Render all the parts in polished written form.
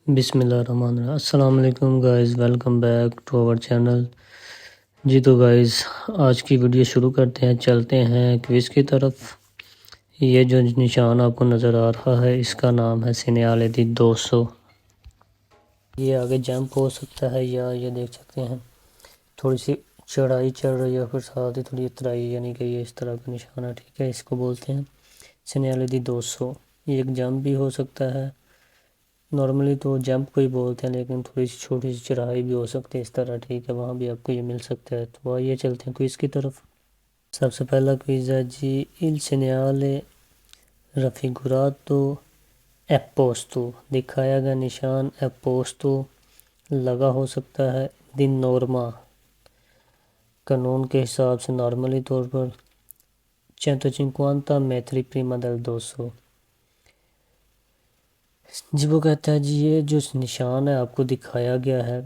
بسم اللہ الرحمن الرحیم۔ السلام علیکم guys, welcome back to our channel. جی تو گائز آج کی ویڈیو شروع کرتے ہیں، چلتے ہیں کوئز کی طرف۔ یہ جو نشان آپ کو نظر آ رہا ہے اس کا نام ہے سینیال دی 200۔ یہ آگے جمپ ہو سکتا ہے یا یہ دیکھ سکتے ہیں تھوڑی سی چڑھائی چڑھ رہی ہے، پھر ساتھ ہی تھوڑی اترائی، یعنی کہ یہ اس طرح کا نشان ہے، ٹھیک ہے۔ اس کو بولتے ہیں سینیال دی 200۔ یہ ایک جمپ بھی ہو سکتا ہے، نارملی تو جمپ کو ہی بولتے ہیں، لیکن تھوڑی سی چھوٹی سی چڑھائی بھی ہو سکتی ہے اس طرح، ٹھیک ہے، وہاں بھی آپ کو یہ مل سکتا ہے۔ تو آئیے چلتے ہیں کوئز کی طرف۔ سب سے پہلا کوئز ہے جی، il segnale raffigurato apposto، دکھایا گیا نشان اپوستو لگا ہو سکتا ہے، دی نورما قانون کے حساب سے، نارملی طور پر 150 metri prima del 200۔ جی وہ کہتا ہے جی یہ جو نشان ہے آپ کو دکھایا گیا ہے،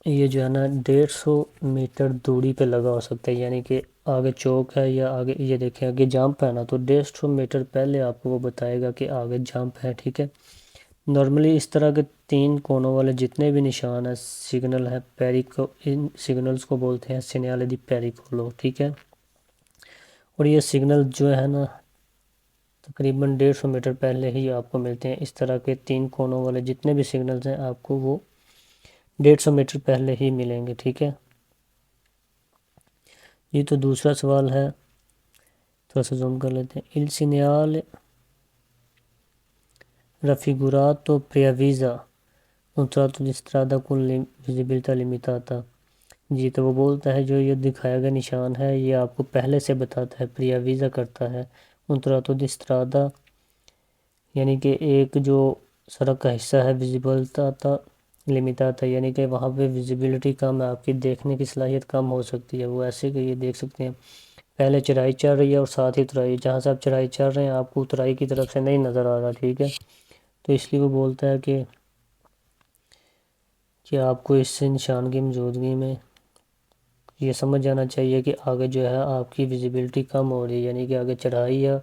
یہ جو ہے نا 150 میٹر دوری پہ لگا ہو سکتا ہے، یعنی کہ آگے چوک ہے یا آگے یہ دیکھیں آگے جمپ ہے نا، تو 150 میٹر پہلے آپ کو وہ بتائے گا کہ آگے جمپ ہے، ٹھیک ہے۔ نارملی اس طرح کے 3 کونوں والے جتنے بھی نشان ہیں سگنل ہے پیریکو، ان سگنلز کو بولتے ہیں سینیال دی پیریکولو، ٹھیک ہے۔ اور یہ سگنل جو ہے نا تقریباً 150 میٹر پہلے ہی آپ کو ملتے ہیں، اس طرح کے 3 کونوں والے جتنے بھی سگنلز ہیں آپ کو وہ 150 میٹر پہلے ہی ملیں گے، ٹھیک ہے۔ یہ تو دوسرا سوال ہے، تھوڑا سا زوم کر لیتے ہیں۔ il segnale raffigurato preavvisa un tratto di strada con visibilità limitata۔ جی تو وہ بولتا ہے جو یہ دکھایا گیا نشان ہے یہ آپ کو پہلے سے بتاتا ہے، پریاویزا کرتا ہے un tratto di strada، یعنی کہ ایک جو سڑک کا حصہ ہے visibilità limitata، یعنی کہ وہاں پہ ویزیبلٹی کم ہے، آپ کی دیکھنے کی صلاحیت کم ہو سکتی ہے۔ وہ ایسے کہ یہ دیکھ سکتے ہیں پہلے چڑھائی چڑھ رہی ہے اور ساتھ ہی اترائی، جہاں سے آپ چڑھائی چڑھ رہے ہیں آپ کو اترائی کی طرف سے نہیں نظر آ رہا، ٹھیک ہے۔ تو اس لیے وہ بولتا ہے کہ آپ کو اس نشان کی موجودگی میں یہ سمجھ جانا چاہیے کہ آگے جو ہے آپ کی ویزیبلٹی کم ہو رہی ہے، یعنی کہ آگے چڑھائی ہے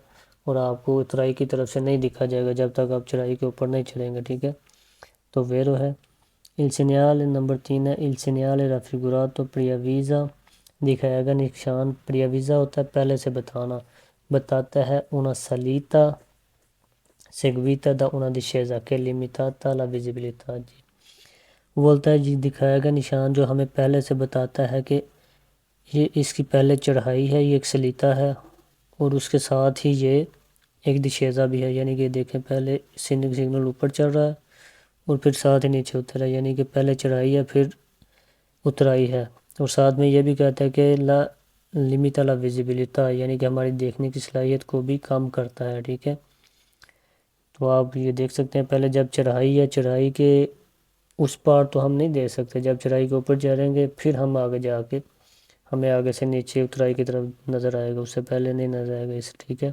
اور آپ کو اترائی کی طرف سے نہیں دکھا جائے گا جب تک آپ چڑھائی کے اوپر نہیں چڑھیں گے، ٹھیک ہے۔ تو ویرو ہے il segnale نمبر 3 ہے il segnale raffigurato preavvisa، دکھایا گا نشان preavvisa ہوتا ہے پہلے سے بتاتا ہے una salita seguita da una discesa che è limitata la visibilità۔ جی وہ بولتا ہے جی دکھایا گا نشان جو ہمیں پہلے سے بتاتا ہے کہ یہ اس کی پہلے چڑھائی ہے، یہ ایک سلیتا ہے اور اس کے ساتھ ہی یہ ایک دشیزہ بھی ہے، یعنی کہ دیکھیں پہلے سگنل اوپر چڑھ رہا ہے اور پھر ساتھ ہی نیچے اتر ہے، یعنی کہ پہلے چڑھائی ہے پھر اترائی ہے، اور ساتھ میں یہ بھی کہتا ہے کہ لا لمیتا لا ویزیبلٹا، یعنی کہ ہماری دیکھنے کی صلاحیت کو بھی کم کرتا ہے، ٹھیک ہے۔ تو آپ یہ دیکھ سکتے ہیں پہلے جب چڑھائی ہے، چڑھائی کے اس پار تو ہم نہیں دیکھ سکتے، جب چڑھائی کے اوپر چڑھیں گے پھر ہم آگے جا کے ہمیں آگے سے نیچے اترائی کی طرف نظر آئے گا، اس سے پہلے نہیں نظر آئے گا اس، ٹھیک ہے۔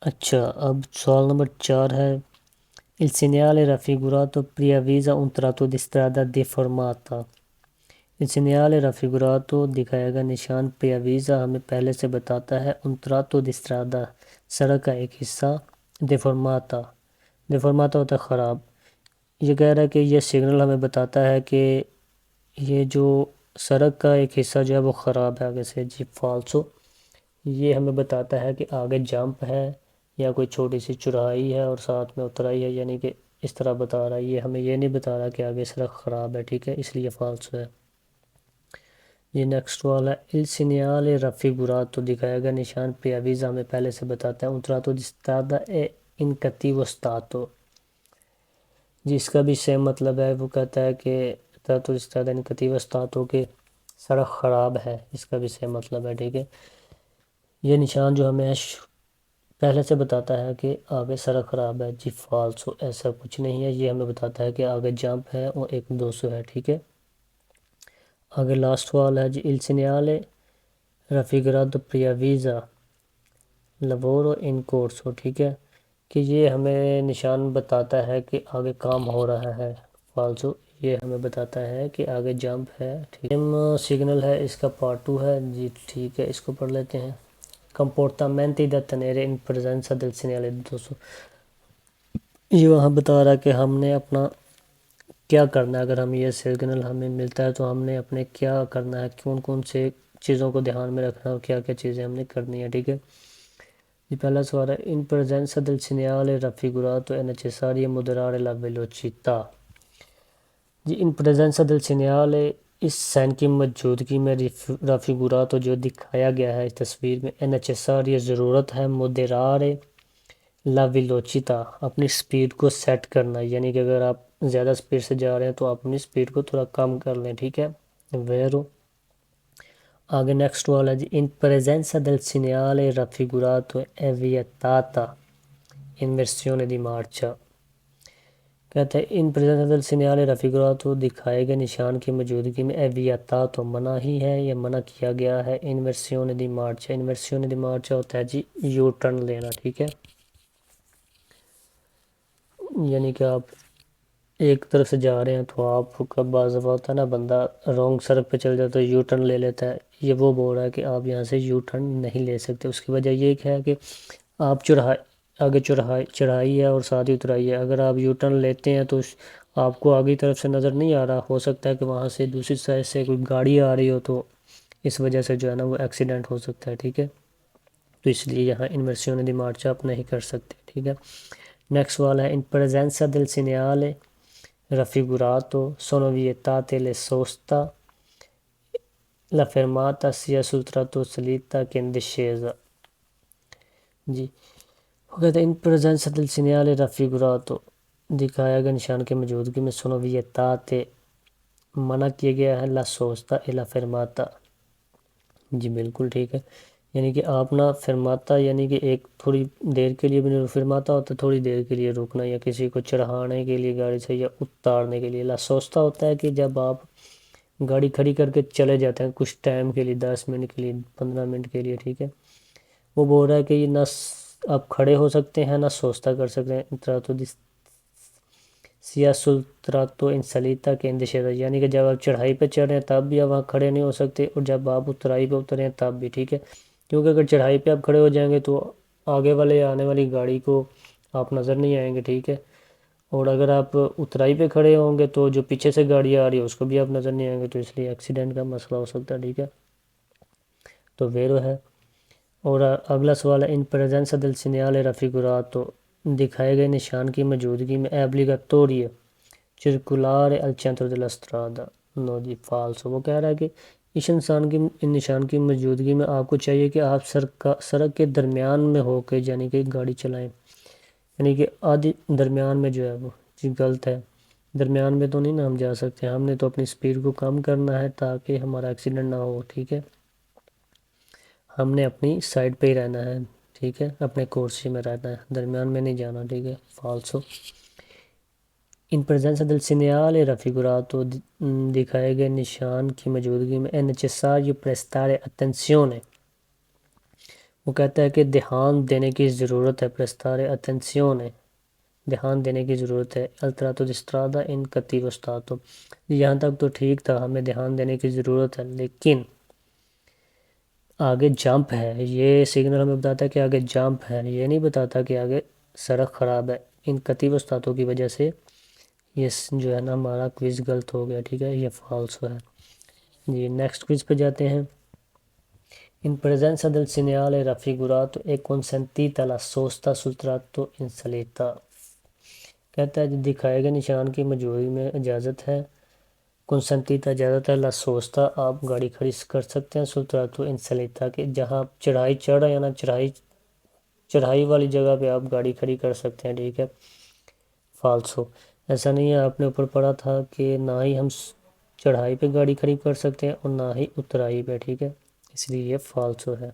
اچھا اب سوال نمبر 4 ہے il segnale raffigurato preavvisa un tratto di strada deformata۔ il segnale raffigurato دکھایا گا نشان preavvisa ہمیں پہلے سے بتاتا ہے un tratto di strada، سڑک کا ایک حصہ deformata ہوتا ہے خراب۔ یہ کہہ رہا ہے کہ یہ سگنل ہمیں بتاتا ہے کہ یہ جو سڑک کا ایک حصہ جو ہے وہ خراب ہے آگے سے، جی فالسو، یہ ہمیں بتاتا ہے کہ آگے جمپ ہے یا کوئی چھوٹی سی چڑھائی ہے اور ساتھ میں اترائی ہے، یعنی کہ اس طرح بتا رہا ہے، یہ ہمیں یہ نہیں بتا رہا کہ آگے سڑک خراب ہے، ٹھیک ہے، اس لیے فالسو ہے۔ یہ نیکسٹ والا ہے il segnale raffigurato، دکھایا گا نشان preavvisa ہمیں پہلے سے بتاتا ہے un tratto di strada è in cattivo stato۔ جس کا بھی سیم مطلب ہے، وہ کہتا ہے کہ tratto di strada in cattivo stato کہ سڑک خراب ہے، اس کا بھی سیم مطلب ہے، ٹھیک ہے۔ یہ نشان جو ہمیں پہلے سے بتاتا ہے کہ آگے سڑک خراب ہے، جی فالسو، ایسا کچھ نہیں ہے، یہ ہمیں بتاتا ہے کہ آگے جمپ ہے اور ایک 200 ہے، ٹھیک ہے۔ آگے لاسٹ وال ہے جی il segnale raffigurato preavvisa lavoro in corso، ٹھیک ہے، کہ یہ ہمیں نشان بتاتا ہے کہ آگے کام ہو رہا ہے، فالسو، یہ ہمیں بتاتا ہے کہ آگے جمپ ہے، ٹھیک ہے۔ سگنل ہے اس کا پارٹ 2 ہے، جی ٹھیک ہے، اس کو پڑھ لیتے ہیں۔ comportamenti da tenere in presenza del segnale 200۔ یہ وہاں بتا رہا ہے کہ ہم نے اپنا کیا کرنا ہے، اگر ہم یہ سگنل ہمیں ملتا ہے تو ہم نے اپنے کیا کرنا ہے، کون کون سے چیزوں کو دھیان میں رکھنا ہے اور کیا کیا چیزیں ہم نے کرنی ہے، ٹھیک ہے۔ یہ پہلا سوال ہے ان presenza del segnale raffigurato è necessario moderare la velocità۔ جی ان presenza del segnale اس سائن کی موجودگی میں رافیگوراتو جو دکھایا گیا ہے اس تصویر میں è necessario ضرورت ہے moderare la velocità اپنی سپیڈ کو سیٹ کرنا، یعنی کہ اگر آپ زیادہ سپیڈ سے جا رہے ہیں تو آپ اپنی سپیڈ کو تھوڑا کم کر لیں، ٹھیک ہے۔ ویرو آگے نیکسٹ والا ہے جی ان presenza del segnale raffigurato è vietata inversione di marcia۔ کہتا ہے ان presenza del segnale raffigurato دکھائے گئے نشان کی موجودگی میں è vietato منع ہی ہے یا منع کیا گیا ہے inversione di marcia۔ inversione di marcia ہوتا ہے جی یو ٹرن لینا، ٹھیک ہے، یعنی کہ آپ ایک طرف سے جا رہے ہیں تو آپ کا بعض دفعہ ہوتا ہے نا بندہ رونگ سڑک پہ چل جاتا ہے، یو ٹرن لے لیتا ہے، یہ وہ بول رہا ہے کہ آپ یہاں سے یو ٹرن نہیں لے سکتے۔ اس کی وجہ یہ ہے کہ آپ آگے چڑھائی ہے اور ساتھ ہی اترائی ہے، اگر آپ یو ٹرن لیتے ہیں تو آپ کو آگے طرف سے نظر نہیں آ رہا، ہو سکتا ہے کہ وہاں سے دوسری سائڈ سے کوئی گاڑی آ رہی ہو تو اس وجہ سے جو ہے نا وہ ایکسیڈنٹ ہو سکتا ہے، ٹھیک ہے۔ تو اس لیے یہاں انورسیone di marcia آپ نہیں کر سکتے، ٹھیک ہے۔ نیکسٹ والا ہے ان presenza del segnale raffigurato sono vietate le sosta la fermata sia sul tratto salita che in discesa۔ جی وہ کہتے ہیں ان presenza del segnale raffigurato دکھایا گیا نشان کی موجودگی میں sono vietate منع کیا گیا ہے la sosta e la fermata۔ جی بالکل ٹھیک ہے، یعنی کہ آپ نا فرماتا یعنی کہ ایک تھوڑی دیر کے لیے بھی نہیں، فرماتا ہوتا ہے تھوڑی دیر کے لیے رکنا یا کسی کو چڑھانے کے لیے گاڑی سے یا اتارنے کے لیے۔ لا سوچتا ہوتا ہے کہ جب آپ گاڑی کھڑی کر کے چلے جاتے ہیں کچھ ٹائم کے لیے، 10 منٹ کے لیے، 15 منٹ کے لیے، ٹھیک ہے، وہ بول رہا ہے کہ یہ نہ آپ کھڑے ہو سکتے ہیں نہ سوچتا کر سکتے ہیں تراتو سیا سلطراتو انسلیتا کے اندشیدہ، یعنی کہ جب آپ چڑھائی پہ چڑھ رہے ہیں تب بھی آپ وہاں کھڑے نہیں ہو سکتے اور جب آپ اترائی پہ اترے ہیں تب بھی، ٹھیک ہے، کیونکہ اگر چڑھائی پہ آپ کھڑے ہو جائیں گے تو آگے والے آنے والی گاڑی کو آپ نظر نہیں آئیں گے، ٹھیک ہے، اور اگر آپ اترائی پہ کھڑے ہوں گے تو جو پیچھے سے گاڑی آ رہی ہے اس کو بھی آپ نظر نہیں آئیں گے، تو اس لیے ایکسیڈنٹ کا مسئلہ ہو سکتا ہے، ٹھیک ہے۔ تو ویرو ہے۔ اور اگلا سوال ہے ان presenza del segnale raffigurato دکھائے گئے نشان کی موجودگی میں obbligatorio circolare al centro della strada نو جی فالس، وہ کہہ رہا ہے کہ اس نشان کی موجودگی میں آپ کو چاہیے کہ آپ سڑک کے درمیان میں ہو کے یعنی کہ گاڑی چلائیں، یعنی کہ آدھی درمیان میں جو ہے وہ جی غلط ہے، درمیان میں تو نہیں نا ہم جا سکتے، ہم نے تو اپنی سپیڈ کو کم کرنا ہے تاکہ ہمارا ایکسیڈنٹ نہ ہو، ٹھیک ہے، ہم نے اپنی سائڈ پہ ہی رہنا ہے، ٹھیک ہے، اپنے کورسی میں رہنا ہے، درمیان میں نہیں جانا، ٹھیک ہے، فالسو۔ ان presenza del segnale raffigurato دکھائے گئے نشان کی موجودگی میں è necessario prestare attenzione وہ کہتا ہے کہ دھیان دینے کی ضرورت ہے، prestare attenzione دھیان دینے کی ضرورت ہے al tratto di strada in cattivo stato، یہاں تک تو ٹھیک تھا، ہمیں دھیان دینے کی ضرورت ہے، لیکن آگے جمپ ہے، یہ سگنل ہمیں بتاتا ہے کہ آگے جمپ ہے، یہ نہیں بتاتا کہ آگے سڑک خراب ہے، ان cattivo stato کی وجہ سے یہ جو ہے نا ہمارا کوئز غلط ہو گیا، ٹھیک ہے، یہ فالس ہے۔ جی نیکسٹ کوئز پہ جاتے ہیں۔ ان presenza del segnale raffigurato è consentita la sosta sul tratto in salita کہتا ہے دکھائے گئے نشان کی موجودگی میں اجازت ہے، consentita اجازت ہے، la sosta آپ گاڑی کھڑی کر سکتے ہیں sul tratto in salita کہ جہاں آپ چڑھائی چڑھ رہے ہیں نا چڑھائی والی جگہ پہ آپ گاڑی کھڑی کر سکتے ہیں، ٹھیک ہے، فالسو، ایسا نہیں ہے، آپ نے اوپر پڑھا تھا کہ نہ ہی ہم چڑھائی پہ گاڑی کھڑی کر سکتے ہیں اور نہ ہی اترائی پہ، ٹھیک ہے، اس لیے یہ فالسو ہے۔